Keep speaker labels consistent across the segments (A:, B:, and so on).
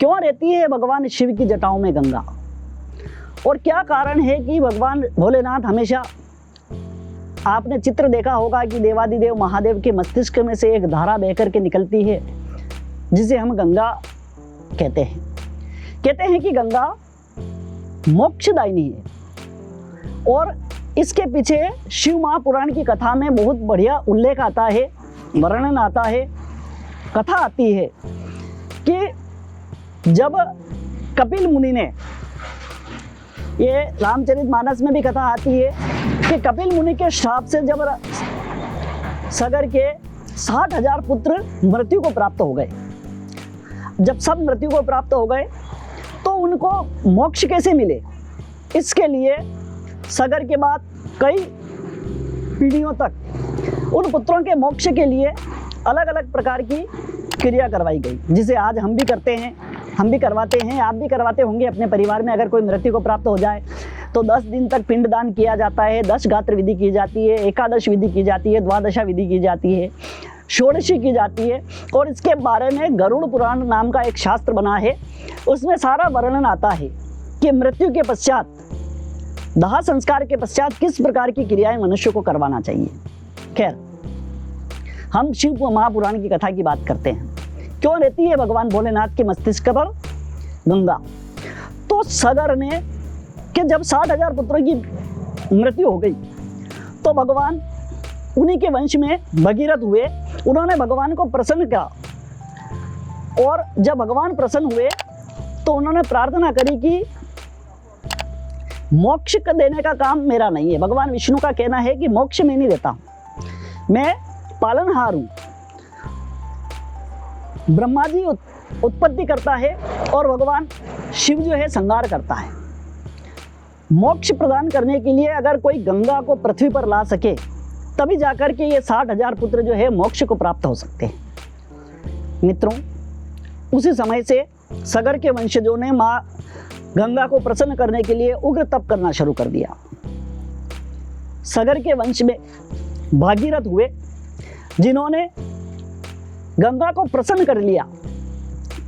A: क्यों रहती है भगवान शिव की जटाओं में गंगा, और क्या कारण है कि भगवान भोलेनाथ हमेशा, आपने चित्र देखा होगा कि देवादिदेव महादेव के मस्तिष्क में से एक धारा बहकर के निकलती है जिसे हम गंगा कहते हैं। कहते हैं कि गंगा मोक्षदायिनी है, और इसके पीछे शिव महापुराण की कथा में बहुत बढ़िया उल्लेख आता है, वर्णन आता है, कथा आती है कि जब कपिल मुनि ने, ये रामचरितमानस में भी कथा आती है कि कपिल मुनि के श्राप से जब सगर के 60,000 पुत्र मृत्यु को प्राप्त हो गए, जब सब मृत्यु को प्राप्त हो गए तो उनको मोक्ष कैसे मिले, इसके लिए सगर के बाद कई पीढ़ियों तक उन पुत्रों के मोक्ष के लिए अलग अलग प्रकार की क्रिया करवाई गई, जिसे आज हम भी करते हैं, हम भी करवाते हैं, आप भी करवाते होंगे अपने परिवार में। अगर कोई मृत्यु को प्राप्त हो जाए तो 10 दिन तक पिंडदान किया जाता है, 10 गात्र विधि की जाती है, एकादश विधि की जाती है, द्वादशा विधि की जाती है, षोडशी की जाती है। और इसके बारे में गरुड़ पुराण नाम का एक शास्त्र बना है, उसमें सारा वर्णन आता है कि मृत्यु के पश्चात, दाह संस्कार के पश्चात किस प्रकार की क्रियाएं मनुष्य को करवाना चाहिए। खैर, हम शिव महापुराण की कथा की बात करते हैं। क्यों रहती है भगवान भोलेनाथ के मस्तिष्क पर गंगा? तो सगर ने कि जब 60,000 पुत्रों की मृत्यु हो गई तो भगवान उन्हीं के वंश में भगीरथ हुए, उन्होंने भगवान को प्रसन्न किया, और जब भगवान प्रसन्न हुए तो उन्होंने प्रार्थना करी कि मोक्ष देने का काम मेरा नहीं है। भगवान विष्णु का कहना है कि मोक्ष मैं नहीं देता हूं, मैं पालनहार हूं। ब्रह्मा जी उत्पत्ति करता है और भगवान शिव जो है संहार करता है। मोक्ष प्रदान करने के लिए अगर कोई गंगा को पृथ्वी पर ला सके तभी जाकर के ये 60,000 पुत्र जो है मोक्ष को प्राप्त हो सकते हैं। मित्रों, उसी समय से सगर के वंशजों ने माँ गंगा को प्रसन्न करने के लिए उग्र तप करना शुरू कर दिया। सगर के वंश में भागीरथ हुए जिन्होंने गंगा को प्रसन्न कर लिया,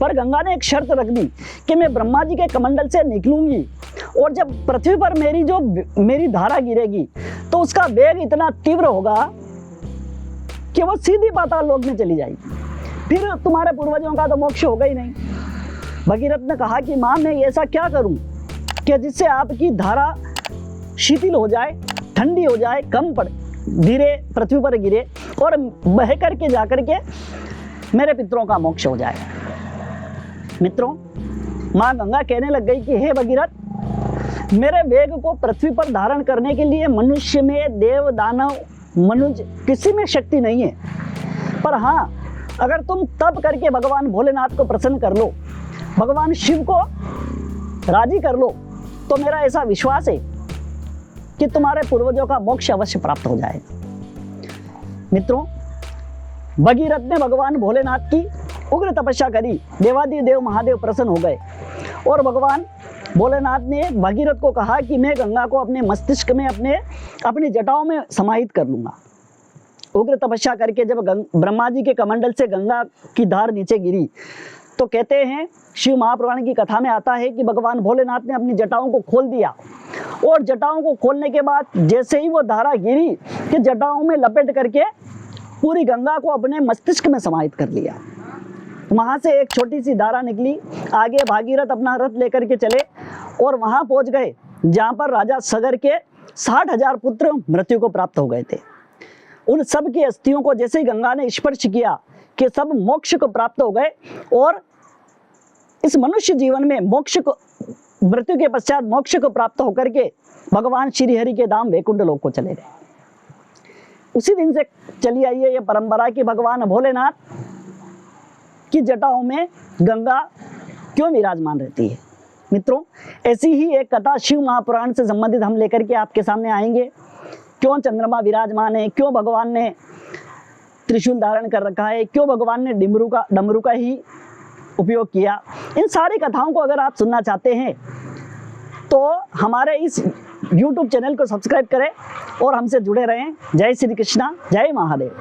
A: पर गंगा ने एक शर्त रख दी कि मैं ब्रह्मा जी के कमंडल से निकलूंगी, और जब पृथ्वी पर मेरी धारा गिरेगी तो उसका वेग इतना तीव्र होगा कि वो सीधी पाताल लोक में चली जाएगी, फिर तुम्हारे पूर्वजों का तो मोक्ष होगा ही नहीं। भगीरथ ने कहा कि माँ, मैं ऐसा क्या करूं कि जिससे आपकी धारा शिथिल हो जाए, ठंडी हो जाए, कम पड़े, धीरे पृथ्वी पर गिरे और बह करके जाकर के मेरे पितरों का मोक्ष हो जाए। मित्रों, माँ गंगा कहने लग गई कि हे भगीरथ, मेरे वेग को पृथ्वी पर धारण करने के लिए मनुष्य में, देव दानव मनुज किसी में शक्ति नहीं है, पर हाँ, अगर तुम तप करके भगवान भोलेनाथ को प्रसन्न कर लो, भगवान शिव को राजी कर लो, तो मेरा ऐसा विश्वास है कि तुम्हारे पूर्वजों का मोक्ष अवश्य प्राप्त हो जाएगा। मित्रों, भगीरथ ने भगवान भोलेनाथ की उग्र तपस्या करी, देवादिदेव महादेव प्रसन्न हो गए, और भगवान भोलेनाथ ने भगीरथ को कहा कि मैं गंगा को अपने मस्तिष्क में, अपनी जटाओं में समाहित कर लूंगा। उग्र तपस्या करके जब ब्रह्मा जी के कमंडल से गंगा की धार नीचे गिरी तो कहते हैं, शिव महापुराण की कथा में आता है कि भगवान भोलेनाथ ने अपनी जटाओं को खोल दिया, और जटाओं को खोलने के बाद जैसे ही वो धारा गिरी कि जटाओं में लपेट करके पूरी गंगा को अपने मस्तिष्क में समाहित कर लिया। वहां से एक छोटी सी धारा निकली, आगे भागीरथ अपना रथ लेकर के चले और वहां पहुंच गए जहां पर राजा सगर के 60,000 पुत्र मृत्यु को प्राप्त हो गए थे। उन सब की अस्थियों को जैसे ही गंगा ने स्पर्श किया कि सब मोक्ष को प्राप्त हो गए, और इस मनुष्य जीवन में मोक्ष को, मृत्यु के पश्चात मोक्ष को प्राप्त होकर के भगवान श्री हरि के धाम वैकुंठ लोक को चले गए। उसी दिन से चली आई है ये परंपरा कि भगवान भोलेनाथ की जटाओं में गंगा क्यों विराजमान रहती है। मित्रों, ऐसी ही एक कथा शिव महापुराण से संबंधित हम लेकर के आपके सामने आएंगे। क्यों चंद्रमा विराजमान है, क्यों भगवान ने त्रिशूल धारण कर रखा है, क्यों भगवान ने डमरू का ही उपयोग किया, इन सारी कथाओं को अगर आप सुनना चाहते हैं तो हमारे इस YouTube चैनल को सब्सक्राइब करें और हमसे जुड़े रहें। जय श्री कृष्णा, जय महादेव।